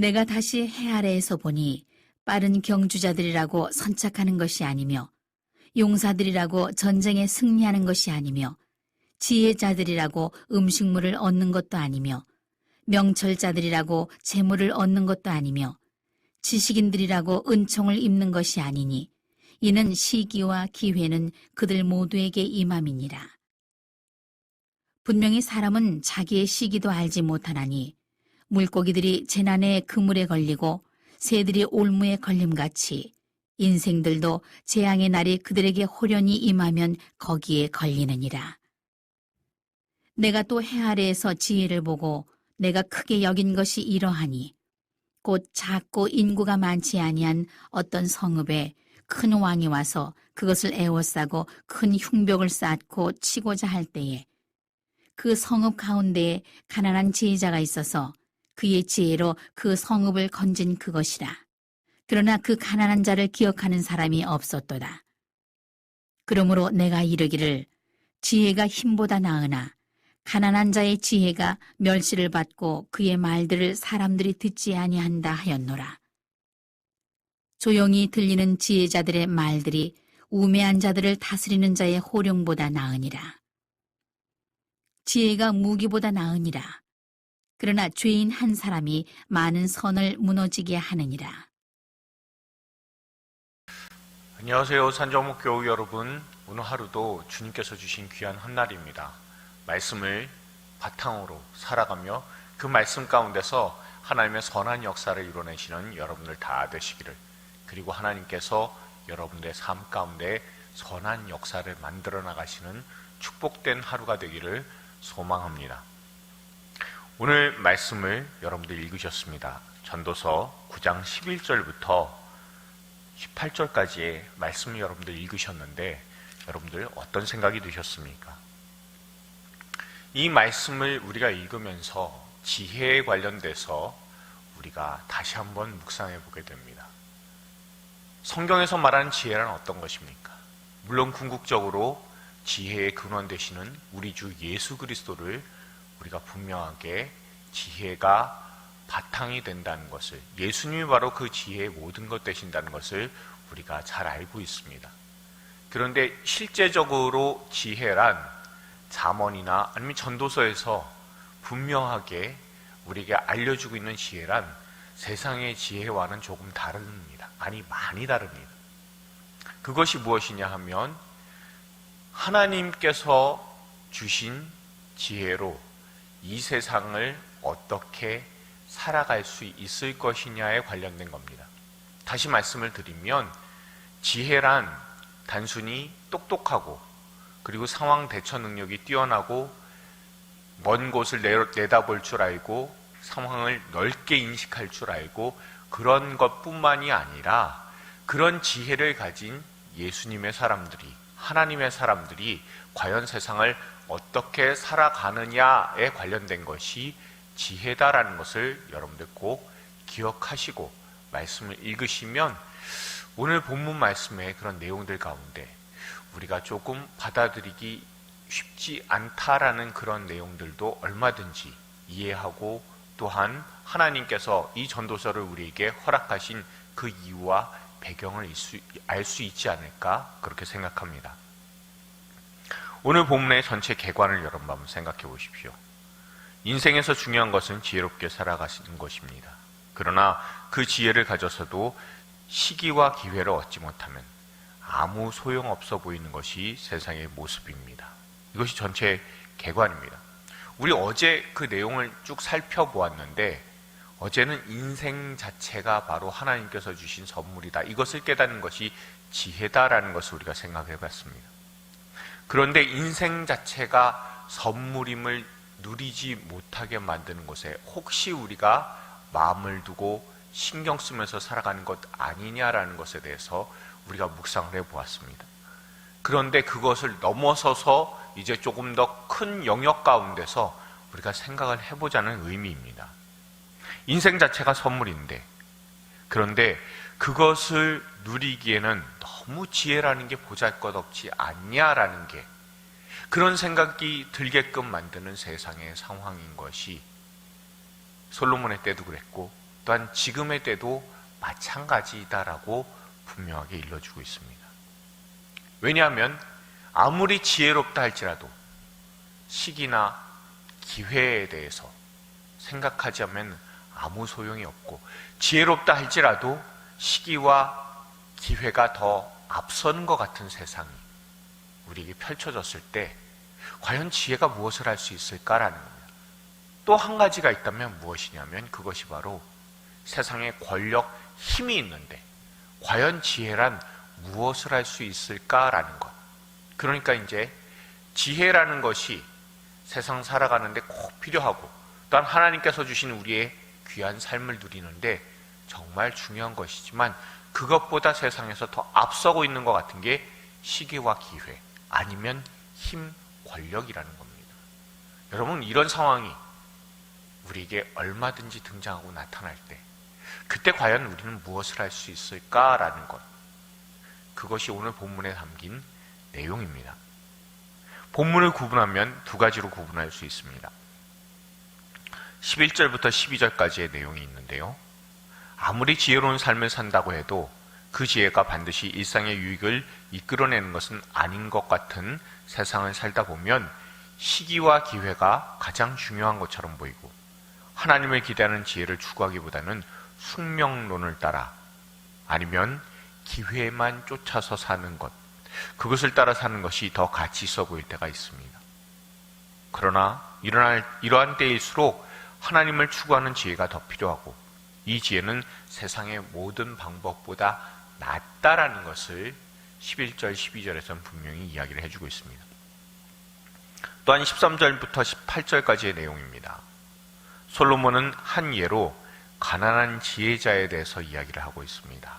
내가 다시 해 아래에서 보니 빠른 경주자들이라고 선착하는 것이 아니며 용사들이라고 전쟁에 승리하는 것이 아니며 지혜자들이라고 음식물을 얻는 것도 아니며 명철자들이라고 재물을 얻는 것도 아니며 지식인들이라고 은총을 입는 것이 아니니 이는 시기와 기회는 그들 모두에게 임함이니라. 분명히 사람은 자기의 시기도 알지 못하나니 물고기들이 재난의 그물에 걸리고 새들이 올무에 걸림같이 인생들도 재앙의 날이 그들에게 호련히 임하면 거기에 걸리느니라. 내가 또 해 아래에서 지혜를 보고 내가 크게 여긴 것이 이러하니 곧 작고 인구가 많지 아니한 어떤 성읍에 큰 왕이 와서 그것을 에워싸고 큰 흉벽을 쌓고 치고자 할 때에 그 성읍 가운데에 가난한 지혜자가 있어서 그의 지혜로 그 성읍을 건진 그것이라. 그러나 그 가난한 자를 기억하는 사람이 없었도다. 그러므로 내가 이르기를 지혜가 힘보다 나으나 가난한 자의 지혜가 멸시를 받고 그의 말들을 사람들이 듣지 아니한다 하였노라. 조용히 들리는 지혜자들의 말들이 우매한 자들을 다스리는 자의 호령보다 나으니라. 지혜가 무기보다 나으니라. 그러나 죄인 한 사람이 많은 선을 무너지게 하느니라. 안녕하세요. 산정목교우 여러분. 오늘 하루도 주님께서 주신 귀한 한날입니다. 말씀을 바탕으로 살아가며 그 말씀 가운데서 하나님의 선한 역사를 이뤄내시는 여러분들 다 되시기를, 그리고 하나님께서 여러분들의 삶 가운데 선한 역사를 만들어 나가시는 축복된 하루가 되기를 소망합니다. 오늘 말씀을 여러분들 읽으셨습니다. 전도서 9장 11절부터 18절까지의 말씀을 여러분들 읽으셨는데 여러분들 어떤 생각이 드셨습니까? 이 말씀을 우리가 읽으면서 지혜에 관련돼서 우리가 다시 한번 묵상해 보게 됩니다. 성경에서 말하는 지혜란 어떤 것입니까? 물론 궁극적으로 지혜의 근원 되시는 우리 주 예수 그리스도를 우리가 분명하게 지혜가 바탕이 된다는 것을, 예수님이 바로 그 지혜의 모든 것 되신다는 것을 우리가 잘 알고 있습니다. 그런데 실제적으로 지혜란 잠언이나 아니면 전도서에서 분명하게 우리에게 알려주고 있는 지혜란 세상의 지혜와는 조금 다릅니다. 아니, 많이 다릅니다. 그것이 무엇이냐 하면 하나님께서 주신 지혜로 이 세상을 어떻게 살아갈 수 있을 것이냐에 관련된 겁니다. 다시 말씀을 드리면 지혜란 단순히 똑똑하고 그리고 상황 대처 능력이 뛰어나고 먼 곳을 내다볼 줄 알고 상황을 넓게 인식할 줄 알고 그런 것뿐만이 아니라 그런 지혜를 가진 예수님의 사람들이, 하나님의 사람들이 과연 세상을 어떻게 살아가느냐에 관련된 것이 지혜다라는 것을 여러분들 꼭 기억하시고 말씀을 읽으시면 오늘 본문 말씀의 그런 내용들 가운데 우리가 조금 받아들이기 쉽지 않다라는 그런 내용들도 얼마든지 이해하고 또한 하나님께서 이 전도서를 우리에게 허락하신 그 이유와 배경을 알 수 있지 않을까 그렇게 생각합니다. 오늘 본문의 전체 개관을 여러분 한번 생각해 보십시오. 인생에서 중요한 것은 지혜롭게 살아가시는 것입니다. 그러나 그 지혜를 가져서도 시기와 기회를 얻지 못하면 아무 소용없어 보이는 것이 세상의 모습입니다. 이것이 전체 개관입니다. 우리 어제 그 내용을 쭉 살펴보았는데 어제는 인생 자체가 바로 하나님께서 주신 선물이다, 이것을 깨닫는 것이 지혜다라는 것을 우리가 생각해 봤습니다. 그런데 인생 자체가 선물임을 누리지 못하게 만드는 것에 혹시 우리가 마음을 두고 신경 쓰면서 살아가는 것 아니냐라는 것에 대해서 우리가 묵상을 해보았습니다. 그런데 그것을 넘어서서 이제 조금 더 큰 영역 가운데서 우리가 생각을 해보자는 의미입니다. 인생 자체가 선물인데, 그런데 그것을 누리기에는 너무 지혜라는 게 보잘것없지 않냐라는 게, 그런 생각이 들게끔 만드는 세상의 상황인 것이 솔로몬의 때도 그랬고 또한 지금의 때도 마찬가지다라고 분명하게 일러주고 있습니다. 왜냐하면 아무리 지혜롭다 할지라도 시기나 기회에 대해서 생각하지 않으면 아무 소용이 없고, 지혜롭다 할지라도 시기와 기회가 더 앞서는 것 같은 세상이 우리에게 펼쳐졌을 때 과연 지혜가 무엇을 할 수 있을까라는 겁니다. 또 한 가지가 있다면 무엇이냐면 그것이 바로 세상에 권력, 힘이 있는데 과연 지혜란 무엇을 할 수 있을까라는 것. 그러니까 이제 지혜라는 것이 세상 살아가는데 꼭 필요하고, 또한 하나님께서 주신 우리의 귀한 삶을 누리는데 정말 중요한 것이지만, 그것보다 세상에서 더 앞서고 있는 것 같은 게 시기와 기회, 아니면 힘, 권력이라는 겁니다. 여러분, 이런 상황이 우리에게 얼마든지 등장하고 나타날 때 그때 과연 우리는 무엇을 할 수 있을까라는 것, 그것이 오늘 본문에 담긴 내용입니다. 본문을 구분하면 두 가지로 구분할 수 있습니다. 11절부터 12절까지의 내용이 있는데요, 아무리 지혜로운 삶을 산다고 해도 그 지혜가 반드시 일상의 유익을 이끌어내는 것은 아닌 것 같은 세상을 살다 보면 시기와 기회가 가장 중요한 것처럼 보이고, 하나님을 기대하는 지혜를 추구하기보다는 숙명론을 따라, 아니면 기회만 쫓아서 사는 것, 그것을 따라 사는 것이 더 가치 있어 보일 때가 있습니다. 그러나 이러한 때일수록 하나님을 추구하는 지혜가 더 필요하고, 이 지혜는 세상의 모든 방법보다 낫다라는 것을 11절, 12절에서는 분명히 이야기를 해주고 있습니다. 또한 13절부터 18절까지의 내용입니다. 솔로몬은 한 예로 가난한 지혜자에 대해서 이야기를 하고 있습니다.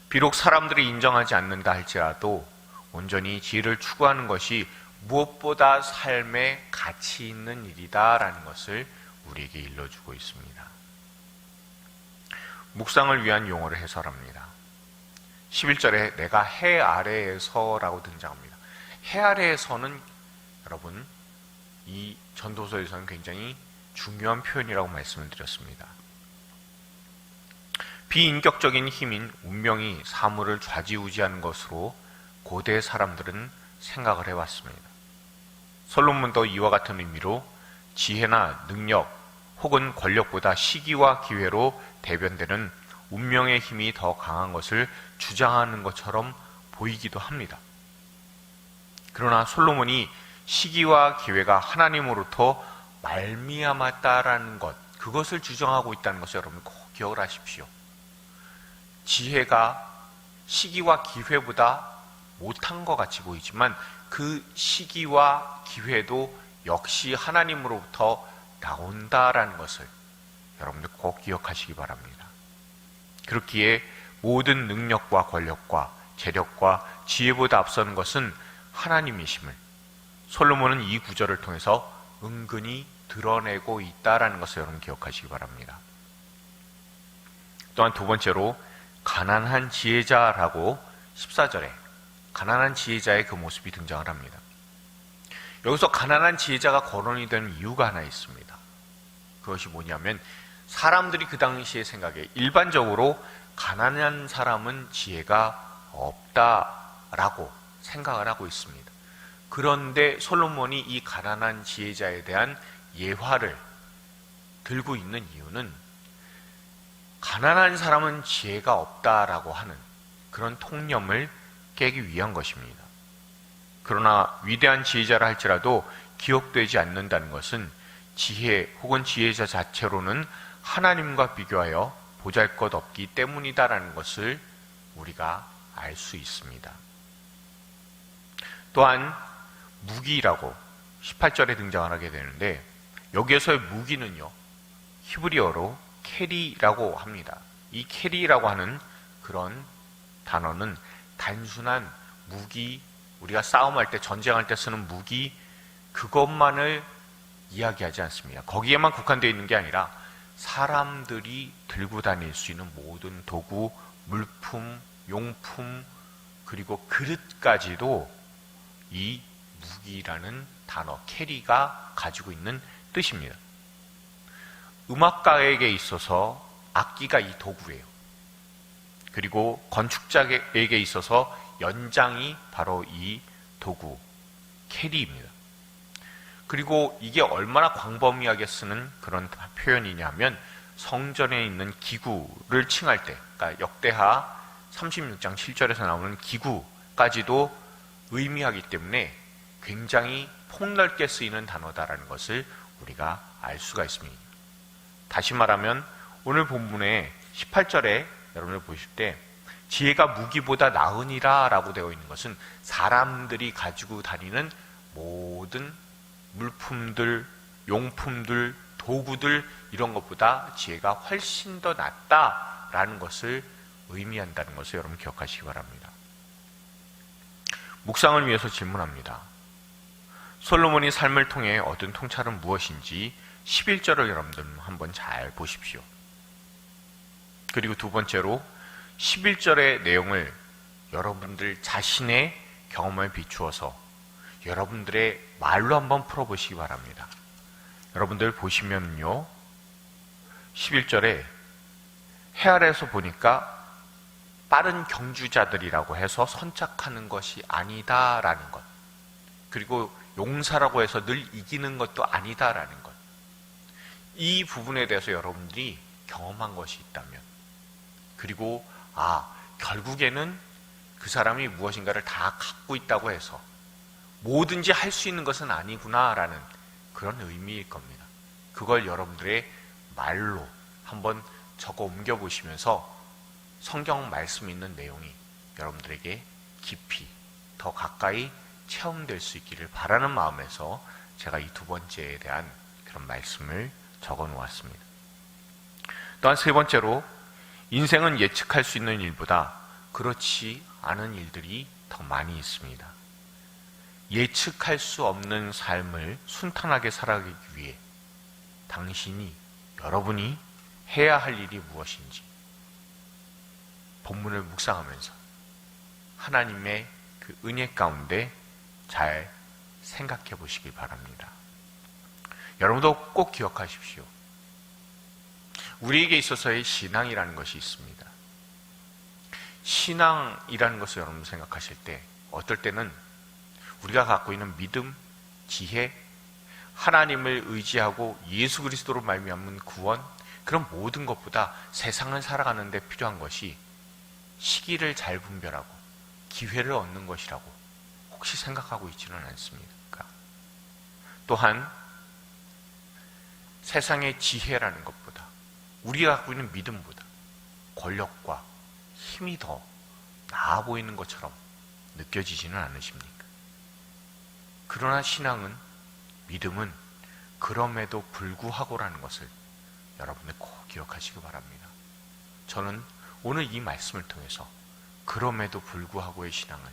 비록 사람들이 인정하지 않는다 할지라도 온전히 지혜를 추구하는 것이 무엇보다 삶에 가치 있는 일이다라는 것을 우리에게 일러주고 있습니다. 묵상을 위한 용어를 해설합니다. 11절에 내가 해 아래에서라고 등장합니다. 해 아래에서는 여러분, 이 전도서에서는 굉장히 중요한 표현이라고 말씀을 드렸습니다. 비인격적인 힘인 운명이 사물을 좌지우지하는 것으로 고대 사람들은 생각을 해왔습니다. 솔로몬도 이와 같은 의미로 지혜나 능력 혹은 권력보다 시기와 기회로 대변되는 운명의 힘이 더 강한 것을 주장하는 것처럼 보이기도 합니다. 그러나 솔로몬이 시기와 기회가 하나님으로부터 말미암았다라는 것, 그것을 주장하고 있다는 것을 여러분 꼭 기억을 하십시오. 지혜가 시기와 기회보다 못한 것 같이 보이지만 그 시기와 기회도 역시 하나님으로부터 나온다라는 것을 여러분들 꼭 기억하시기 바랍니다. 그렇기에 모든 능력과 권력과 재력과 지혜보다 앞서는 것은 하나님이심을 솔로몬은 이 구절을 통해서 은근히 드러내고 있다라는 것을 여러분 기억하시기 바랍니다. 또한 두 번째로 가난한 지혜자라고 14절에 가난한 지혜자의 그 모습이 등장을 합니다. 여기서 가난한 지혜자가 거론이 되는 이유가 하나 있습니다. 그것이 뭐냐면 사람들이 그 당시의 생각에 일반적으로 가난한 사람은 지혜가 없다라고 생각을 하고 있습니다. 그런데 솔로몬이 이 가난한 지혜자에 대한 예화를 들고 있는 이유는 가난한 사람은 지혜가 없다라고 하는 그런 통념을 깨기 위한 것입니다. 그러나 위대한 지혜자라 할지라도 기억되지 않는다는 것은 지혜 혹은 지혜자 자체로는 하나님과 비교하여 보잘것없기 때문이다라는 것을 우리가 알 수 있습니다. 또한 무기라고 18절에 등장을 하게 되는데, 여기에서의 무기는요, 히브리어로 캐리라고 합니다. 이 캐리라고 하는 그런 단어는 단순한 무기, 우리가 싸움할 때, 전쟁할 때 쓰는 무기, 그것만을 이야기하지 않습니다. 거기에만 국한되어 있는 게 아니라 사람들이 들고 다닐 수 있는 모든 도구, 물품, 용품, 그리고 그릇까지도 이 무기라는 단어, 캐리가 가지고 있는 뜻입니다. 음악가에게 있어서 악기가 이 도구예요. 그리고 건축자에게 있어서 연장이 바로 이 도구, 캐리입니다. 그리고 이게 얼마나 광범위하게 쓰는 그런 표현이냐면 성전에 있는 기구를 칭할 때, 그러니까 역대하 36장 7절에서 나오는 기구까지도 의미하기 때문에 굉장히 폭넓게 쓰이는 단어다라는 것을 우리가 알 수가 있습니다. 다시 말하면 오늘 본문의 18절에 여러분들 보실 때 지혜가 무기보다 나으니라 라고 되어 있는 것은 사람들이 가지고 다니는 모든 물품들, 용품들, 도구들 이런 것보다 지혜가 훨씬 더 낫다라는 것을 의미한다는 것을 여러분 기억하시기 바랍니다. 묵상을 위해서 질문합니다. 솔로몬이 삶을 통해 얻은 통찰은 무엇인지 11절을 여러분들 한번 잘 보십시오. 그리고 두 번째로 11절의 내용을 여러분들 자신의 경험에 비추어서 여러분들의 말로 한번 풀어보시기 바랍니다. 여러분들 보시면요, 11절에 해 아래에서 보니까 빠른 경주자들이라고 해서 선착하는 것이 아니다라는 것, 그리고 용사라고 해서 늘 이기는 것도 아니다라는 것, 이 부분에 대해서 여러분들이 경험한 것이 있다면, 그리고 결국에는 그 사람이 무엇인가를 다 갖고 있다고 해서 뭐든지 할 수 있는 것은 아니구나라는 그런 의미일 겁니다. 그걸 여러분들의 말로 한번 적어 옮겨보시면서 성경 말씀 있는 내용이 여러분들에게 깊이 더 가까이 체험될 수 있기를 바라는 마음에서 제가 이 두 번째에 대한 그런 말씀을 적어 놓았습니다. 또한 세 번째로, 인생은 예측할 수 있는 일보다 그렇지 않은 일들이 더 많이 있습니다. 예측할 수 없는 삶을 순탄하게 살아가기 위해 당신이, 여러분이 해야 할 일이 무엇인지 본문을 묵상하면서 하나님의 그 은혜 가운데 잘 생각해 보시길 바랍니다. 여러분도 꼭 기억하십시오. 우리에게 있어서의 신앙이라는 것이 있습니다. 신앙이라는 것을 여러분 생각하실 때 어떨 때는 우리가 갖고 있는 믿음, 지혜, 하나님을 의지하고 예수 그리스도로 말미암은 구원, 그런 모든 것보다 세상을 살아가는 데 필요한 것이 시기를 잘 분별하고 기회를 얻는 것이라고 혹시 생각하고 있지는 않습니까? 또한 세상의 지혜라는 것보다, 우리가 갖고 있는 믿음보다 권력과 힘이 더 나아 보이는 것처럼 느껴지지는 않으십니까? 그러나 신앙은, 믿음은 그럼에도 불구하고라는 것을 여러분들 꼭 기억하시기 바랍니다. 저는 오늘 이 말씀을 통해서 그럼에도 불구하고의 신앙을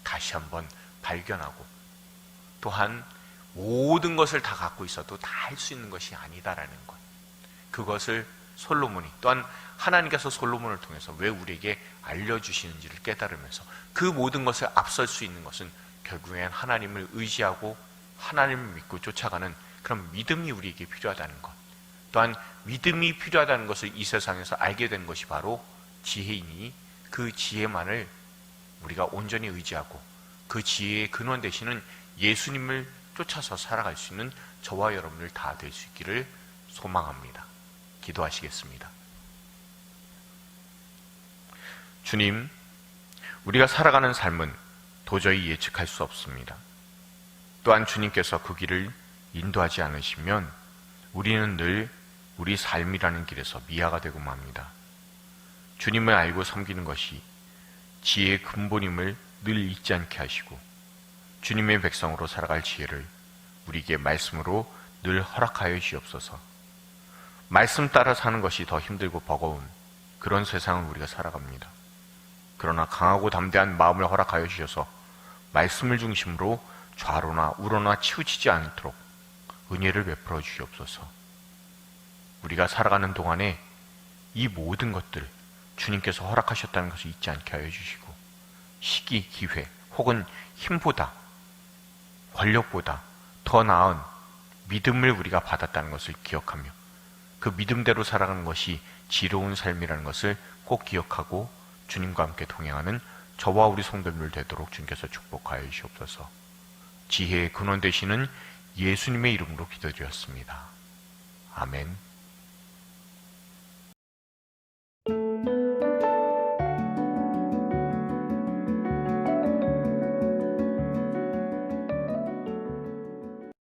다시 한번 발견하고, 또한 모든 것을 다 갖고 있어도 다 할 수 있는 것이 아니다라는 것, 그것을 솔로몬이, 또한 하나님께서 솔로몬을 통해서 왜 우리에게 알려주시는지를 깨달으면서 그 모든 것을 앞설 수 있는 것은 결국엔 하나님을 의지하고 하나님을 믿고 쫓아가는 그런 믿음이 우리에게 필요하다는 것, 또한 믿음이 필요하다는 것을 이 세상에서 알게 된 것이 바로 지혜이니 그 지혜만을 우리가 온전히 의지하고 그 지혜의 근원 되시는 예수님을 쫓아서 살아갈 수 있는 저와 여러분들 다 될 수 있기를 소망합니다. 기도하시겠습니다. 주님, 우리가 살아가는 삶은 도저히 예측할 수 없습니다. 또한 주님께서 그 길을 인도하지 않으시면 우리는 늘 우리 삶이라는 길에서 미아가 되고 맙니다. 주님을 알고 섬기는 것이 지혜의 근본임을 늘 잊지 않게 하시고 주님의 백성으로 살아갈 지혜를 우리에게 말씀으로 늘 허락하여 주시옵소서. 말씀 따라 사는 것이 더 힘들고 버거운 그런 세상을 우리가 살아갑니다. 그러나 강하고 담대한 마음을 허락하여 주셔서 말씀을 중심으로 좌로나 우로나 치우치지 않도록 은혜를 베풀어 주시옵소서. 우리가 살아가는 동안에 이 모든 것들 주님께서 허락하셨다는 것을 잊지 않게 하여 주시고, 시기, 기회 혹은 힘보다, 권력보다 더 나은 믿음을 우리가 받았다는 것을 기억하며 그 믿음대로 살아가는 것이 지혜로운 삶이라는 것을 꼭 기억하고 주님과 함께 동행하는 저와 우리 성도들 되도록 주님께서 축복하여 주시옵소서. 지혜의 근원 되시는 예수님의 이름으로 기도드렸습니다. 아멘.